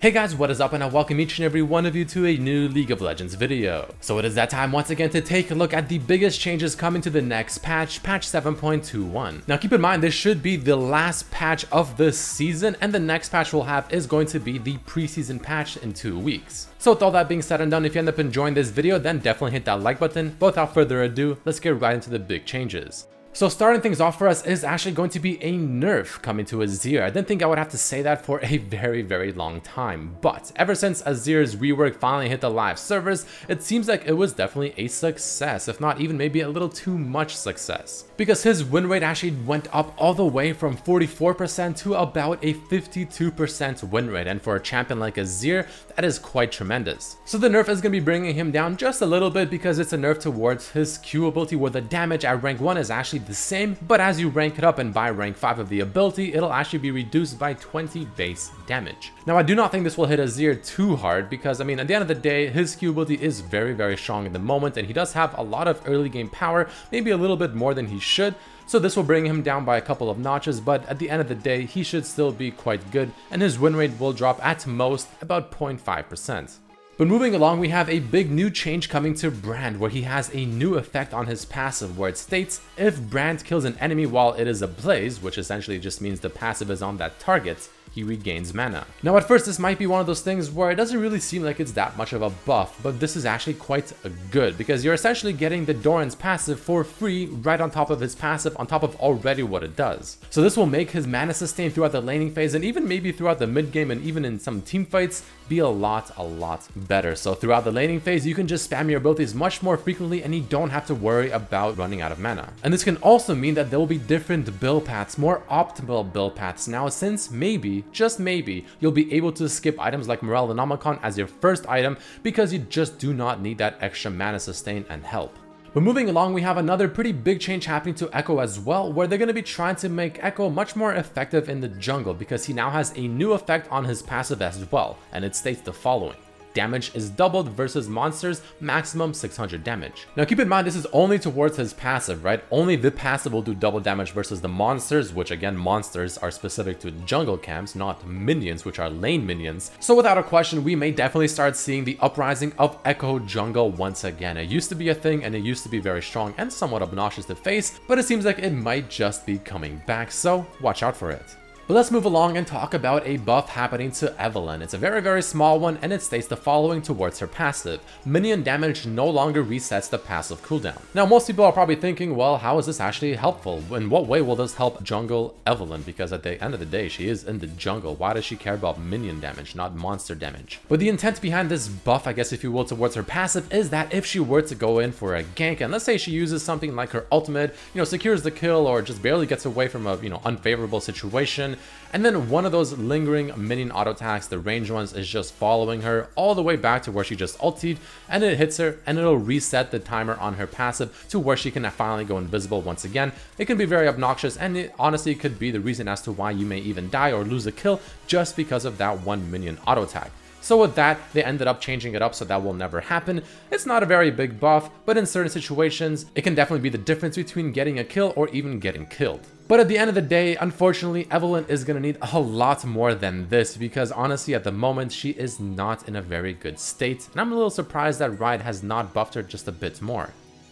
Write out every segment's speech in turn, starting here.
Hey guys, what is up, and I welcome each and every one of you to a new League of Legends video. So it is that time once again to take a look at the biggest changes coming to the next patch, patch 7.21. Now keep in mind, this should be the last patch of this season, and the next patch we'll have is going to be the preseason patch in 2 weeks. So with all that being said and done, if you end up enjoying this video, then definitely hit that like button. But without further ado, let's get right into the big changes. So starting things off for us is actually going to be a nerf coming to Azir. I didn't think I would have to say that for a very long time, but ever since Azir's rework finally hit the live servers, it seems like it was definitely a success, if not even maybe a little too much success. Because his win rate actually went up all the way from 44% to about a 52% win rate, and for a champion like Azir, that is quite tremendous. So the nerf is going to be bringing him down just a little bit because it's a nerf towards his Q ability, where the damage at rank 1 is actually the same, but as you rank it up and by rank 5 of the ability, it'll actually be reduced by 20 base damage. Now I do not think this will hit Azir too hard because, I mean, at the end of the day, his Q ability is very strong at the moment, and he does have a lot of early game power, maybe a little bit more than he should. So this will bring him down by a couple of notches, but at the end of the day, he should still be quite good, and his win rate will drop at most about 0.5%. But moving along, we have a big new change coming to Brand, where he has a new effect on his passive where it states, if Brand kills an enemy while it is ablaze, which essentially just means the passive is on that target, he regains mana. Now at first this might be one of those things where it doesn't really seem like it's that much of a buff, but this is actually quite good because you're essentially getting the Doran's passive for free right on top of his passive, on top of already what it does. So this will make his mana sustain throughout the laning phase and even maybe throughout the mid game and even in some team fights be a lot better. So throughout the laning phase, you can just spam your abilities much more frequently and you don't have to worry about running out of mana. And this can also mean that there will be different build paths, more optimal build paths now, since maybe, just maybe, you'll be able to skip items like Morale-o-Nomicon as your first item because you just do not need that extra mana sustain and help. But moving along, we have another pretty big change happening to Echo as well, where they're going to be trying to make Echo much more effective in the jungle because he now has a new effect on his passive as well, and it states the following. Damage is doubled versus monsters, maximum 600 damage. Now keep in mind, this is only towards his passive, right? Only the passive will do double damage versus the monsters, which again, monsters are specific to jungle camps, not minions, which are lane minions. So without a question, we may definitely start seeing the uprising of Echo jungle once again. It used to be a thing and it used to be very strong and somewhat obnoxious to face, but it seems like it might just be coming back, so watch out for it. But let's move along and talk about a buff happening to Evelyn. It's a very small one, and it states the following towards her passive. Minion damage no longer resets the passive cooldown. Now most people are probably thinking, well, how is this actually helpful? In what way will this help jungle Evelyn? Because at the end of the day, she is in the jungle. Why does she care about minion damage, not monster damage? But the intent behind this buff, I guess if you will, towards her passive is that if she were to go in for a gank, and let's say she uses something like her ultimate, secures the kill or just barely gets away from a, unfavorable situation, and then one of those lingering minion auto attacks, the ranged ones, is just following her all the way back to where she just ultied, and it hits her and it'll reset the timer on her passive to where she can finally go invisible once again. It can be very obnoxious, and it honestly could be the reason as to why you may even die or lose a kill just because of that one minion auto attack. So with that, they ended up changing it up so that will never happen. It's not a very big buff, but in certain situations, it can definitely be the difference between getting a kill or even getting killed. But at the end of the day, unfortunately, Evelyn is going to need a lot more than this because honestly, at the moment, she is not in a very good state. And I'm a little surprised that Riot has not buffed her just a bit more.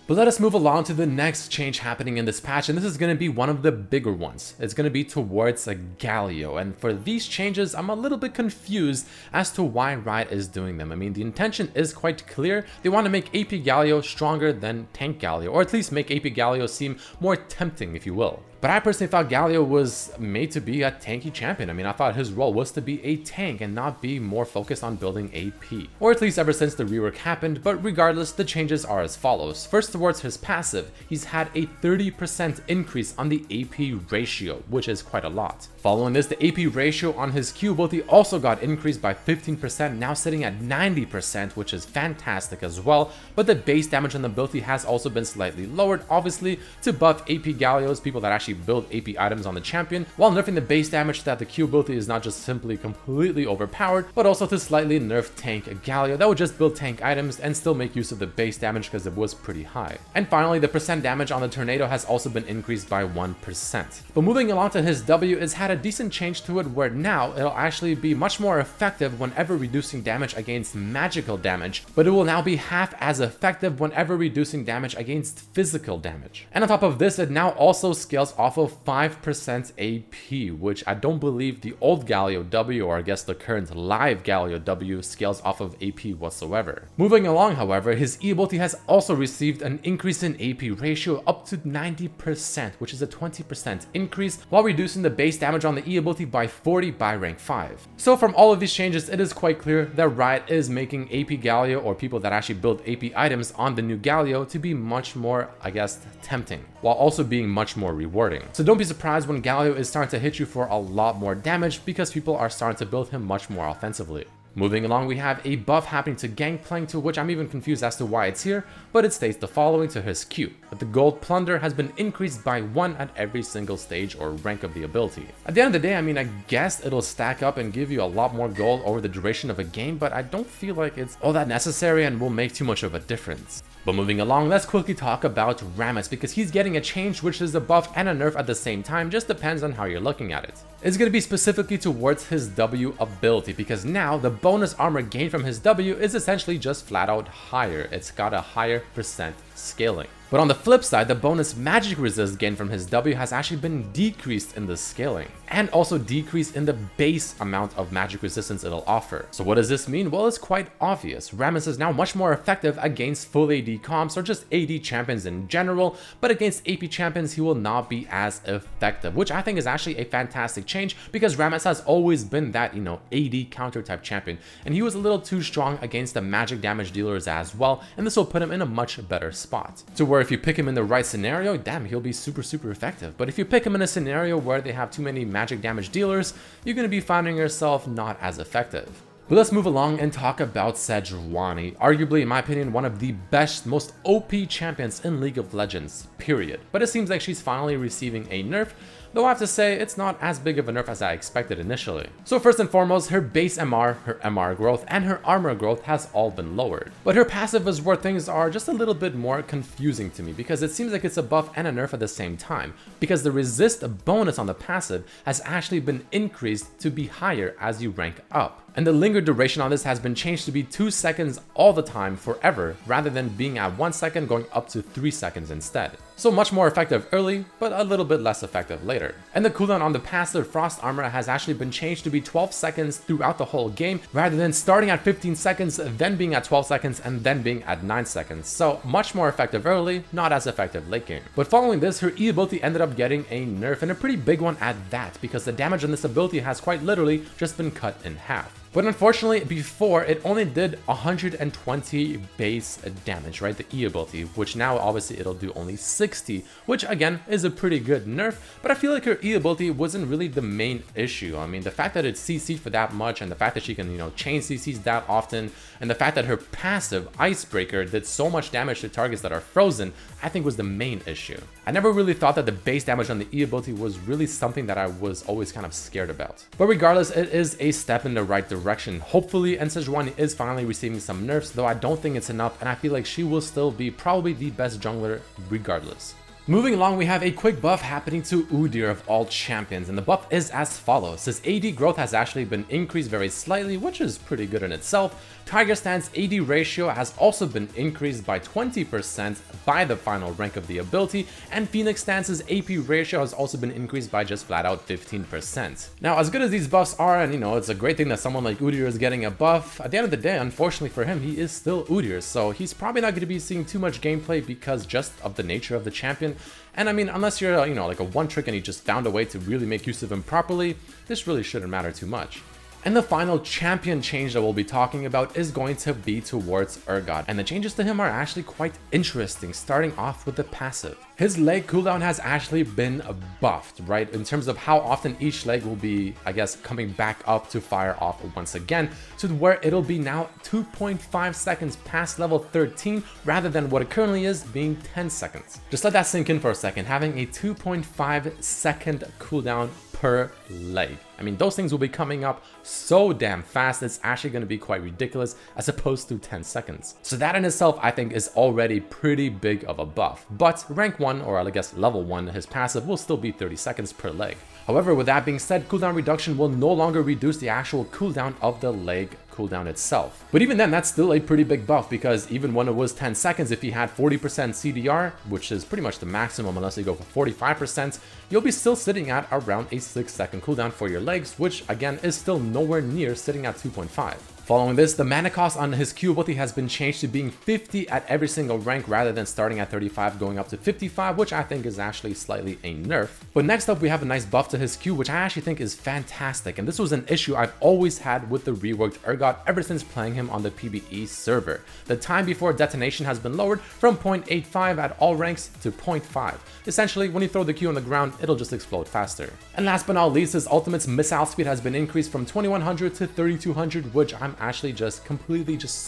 But let us move along to the next change happening in this patch, and this is going to be one of the bigger ones. It's going to be towards a Gallio, and for these changes, I'm a little bit confused as to why Riot is doing them. I mean, the intention is quite clear. They want to make AP Gallio stronger than Tank Gallio, or at least make AP Gallio seem more tempting, if you will. But I personally thought Gallio was made to be a tanky champion. I mean, I thought his role was to be a tank and not be more focused on building AP. Or at least ever since the rework happened, but regardless, the changes are as follows. First, towards his passive, he's had a 30% increase on the AP ratio, which is quite a lot. Following this, the AP ratio on his Q ability also got increased by 15%, now sitting at 90%, which is fantastic as well. But the base damage on the ability has also been slightly lowered, obviously, to buff AP Gallios, people that actually build AP items on the champion, while nerfing the base damage so that the Q ability is not just simply completely overpowered, but also to slightly nerf tank Gallio that would just build tank items and still make use of the base damage because it was pretty high. high. And finally, the percent damage on the tornado has also been increased by 1%. But moving along to his W, it's had a decent change to it where now it'll actually be much more effective whenever reducing damage against magical damage, but it will now be half as effective whenever reducing damage against physical damage. And on top of this, it now also scales off of 5% AP, which I don't believe the old Gallio W, or I guess the current live Gallio W, scales off of AP whatsoever. Moving along, however, his E ability has also received an increase in AP ratio up to 90%, which is a 20% increase, while reducing the base damage on the E ability by 40 by rank 5. So from all of these changes, it is quite clear that Riot is making AP Gallio, or people that actually build AP items on the new Gallio, to be much more, I guess, tempting, while also being much more rewarding. So don't be surprised when Gallio is starting to hit you for a lot more damage, because people are starting to build him much more offensively. Moving along, we have a buff happening to Gangplank, to which I'm even confused as to why it's here, but it states the following to his Q: that the gold plunder has been increased by 1 at every single stage or rank of the ability. At the end of the day, I mean, I guess it'll stack up and give you a lot more gold over the duration of a game, but I don't feel like it's all that necessary and will make too much of a difference. But moving along, let's quickly talk about Ramus, because he's getting a change which is a buff and a nerf at the same time, just depends on how you're looking at it. It's going to be specifically towards his W ability, because now the bonus armor gained from his W is essentially just flat out higher. It's got a higher percent scaling. But on the flip side, the bonus magic resist gained from his W has actually been decreased in the scaling, and also decreased in the base amount of magic resistance it'll offer. So what does this mean? Well, it's quite obvious. Ramus is now much more effective against full AD comps, or just AD champions in general, but against AP champions he will not be as effective, which I think is actually a fantastic change, because Ramus has always been that, you know, AD counter type champion, and he was a little too strong against the magic damage dealers as well, and this will put him in a much better spot. To where if you pick him in the right scenario, damn, he'll be super effective. But if you pick him in a scenario where they have too many magic damage dealers, you're going to be finding yourself not as effective. But let's move along and talk about Sejuani, arguably, in my opinion, one of the best, most OP champions in League of Legends, period. But it seems like she's finally receiving a nerf, though I have to say it's not as big of a nerf as I expected initially. So first and foremost, her base MR, her MR growth, and her armor growth has all been lowered. But her passive is where things are just a little bit more confusing to me, because it seems like it's a buff and a nerf at the same time, because the resist bonus on the passive has actually been increased to be higher as you rank up. And the linger duration on this has been changed to be 2 seconds all the time forever, rather than being at 1 second going up to 3 seconds instead. So much more effective early, but a little bit less effective later. And the cooldown on the passive Frost Armor has actually been changed to be 12 seconds throughout the whole game, rather than starting at 15 seconds, then being at 12 seconds, and then being at 9 seconds. So much more effective early, not as effective late game. But following this, her E ability ended up getting a nerf, and a pretty big one at that, because the damage on this ability has quite literally just been cut in half. But unfortunately, before, it only did 120 base damage, right? The E ability, which now obviously it'll do only 60, which again is a pretty good nerf, but I feel like her E ability wasn't really the main issue. I mean, the fact that it's CC'd for that much, and the fact that she can, you know, chain CCs that often, and the fact that her passive Icebreaker did so much damage to targets that are frozen, I think was the main issue. I never really thought that the base damage on the E ability was really something that I was always kind of scared about. But regardless, it is a step in the right direction, hopefully, and Sejuani is finally receiving some nerfs, though I don't think it's enough, and I feel like she will still be probably the best jungler regardless. Moving along, we have a quick buff happening to Udyr of all champions, and the buff is as follows. His AD growth has actually been increased very slightly, which is pretty good in itself. Tiger Stand's AD ratio has also been increased by 20% by the final rank of the ability, and Phoenix Stance's AP ratio has also been increased by just flat out 15%. Now, as good as these buffs are, and you know, it's a great thing that someone like Udyr is getting a buff, at the end of the day, unfortunately for him, he is still Udyr, so he's probably not going to be seeing too much gameplay because just of the nature of the champion. And I mean, unless you're, you know, like a one trick and he just found a way to really make use of him properly, this really shouldn't matter too much. And the final champion change that we'll be talking about is going to be towards Urgot, and the changes to him are actually quite interesting, starting off with the passive. His leg cooldown has actually been buffed, right, in terms of how often each leg will be, I guess, coming back up to fire off once again, to where it'll be now 2.5 seconds past level 13, rather than what it currently is being 10 seconds. Just let that sink in for a second. Having a 2.5 second cooldown per leg. I mean, those things will be coming up so damn fast, it's actually going to be quite ridiculous as opposed to 10 seconds. So that in itself, I think, is already pretty big of a buff. But rank 1, or I guess level 1, his passive will still be 30 seconds per leg. However, with that being said, cooldown reduction will no longer reduce the actual cooldown of the leg cooldown itself. But even then, that's still a pretty big buff, because even when it was 10 seconds, if you had 40% CDR, which is pretty much the maximum unless you go for 45%, you'll be still sitting at around a 6-second cooldown for your legs, which again is still nowhere near sitting at 2.5. Following this, the mana cost on his Q ability has been changed to being 50 at every single rank rather than starting at 35 going up to 55, which I think is actually slightly a nerf. But next up, we have a nice buff to his Q, which I actually think is fantastic, and this was an issue I've always had with the reworked Urgot ever since playing him on the PvE server. The time before detonation has been lowered from 0.85 at all ranks to 0.5. Essentially, when you throw the Q on the ground, it'll just explode faster. And last but not least, his ultimate's missile speed has been increased from 2100 to 3200, which I'm actually just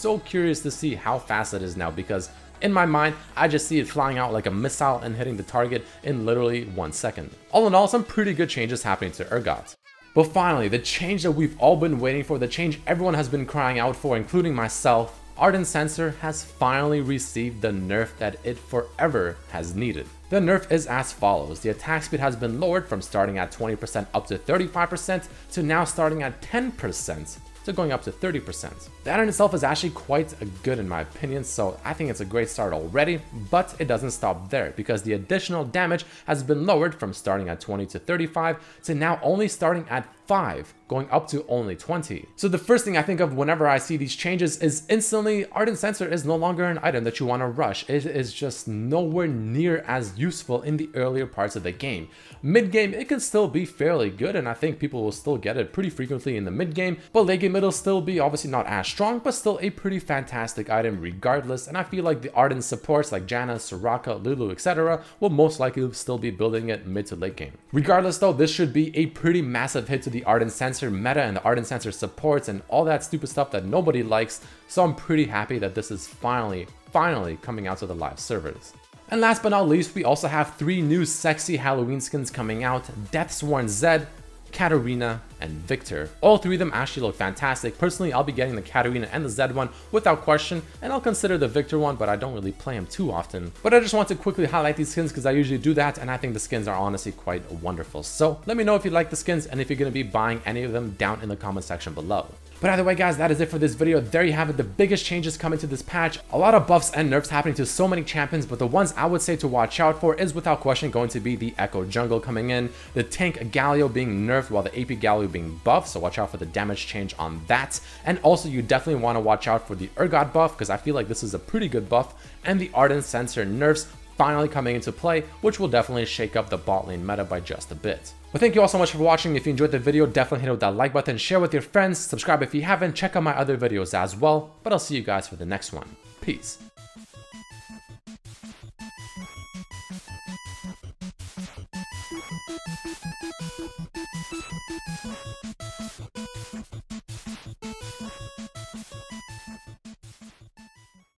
so curious to see how fast it is now, because in my mind, I just see it flying out like a missile and hitting the target in literally 1 second. All in all, some pretty good changes happening to Urgot. But finally, the change that we've all been waiting for, the change everyone has been crying out for, including myself, ARDENT CENSER has finally received the nerf that it forever has needed. The nerf is as follows. The attack speed has been lowered from starting at 20% up to 35% to now starting at 10%. So going up to 30%. That in itself is actually quite good in my opinion, so I think it's a great start already, but it doesn't stop there, because the additional damage has been lowered from starting at 20 to 35 to now only starting at 5, going up to only 20. So the first thing I think of whenever I see these changes is instantly ARDENT CENSER is no longer an item that you want to rush. It is just nowhere near as useful in the earlier parts of the game. Mid-game, it can still be fairly good, and I think people will still get it pretty frequently in the mid-game, but late game it'll still be obviously not as strong, but still a pretty fantastic item regardless, and I feel like the ARDENT supports like Janna, Soraka, Lulu, etc. will most likely still be building it mid to late game. Regardless though, this should be a pretty massive hit to the ARDENT CENSER meta and the ARDENT CENSER supports and all that stupid stuff that nobody likes, so I'm pretty happy that this is finally coming out to the live servers. And last but not least, we also have 3 new sexy Halloween skins coming out: Deathsworn Zed, Katarina, and Victor. All 3 of them actually look fantastic. Personally, I'll be getting the Katarina and the Zed one without question, and I'll consider the Victor one, but I don't really play him too often. But I just want to quickly highlight these skins because I usually do that, and I think the skins are honestly quite wonderful. So let me know if you like the skins and if you're going to be buying any of them down in the comment section below. But either way guys, that is it for this video. There you have it, the biggest changes coming to this patch. A lot of buffs and nerfs happening to so many champions, but the ones I would say to watch out for is without question going to be the Echo Jungle coming in, the tank Gallio being nerfed while the AP Gallio being buffed, so watch out for the damage change on that. And also you definitely want to watch out for the Urgot buff, because I feel like this is a pretty good buff, and the ARDENT CENSER nerfs finally coming into play, which will definitely shake up the bot lane meta by just a bit. But thank you all so much for watching. If you enjoyed the video, definitely hit it with that like button, share with your friends, subscribe if you haven't, check out my other videos as well. But I'll see you guys for the next one. Peace.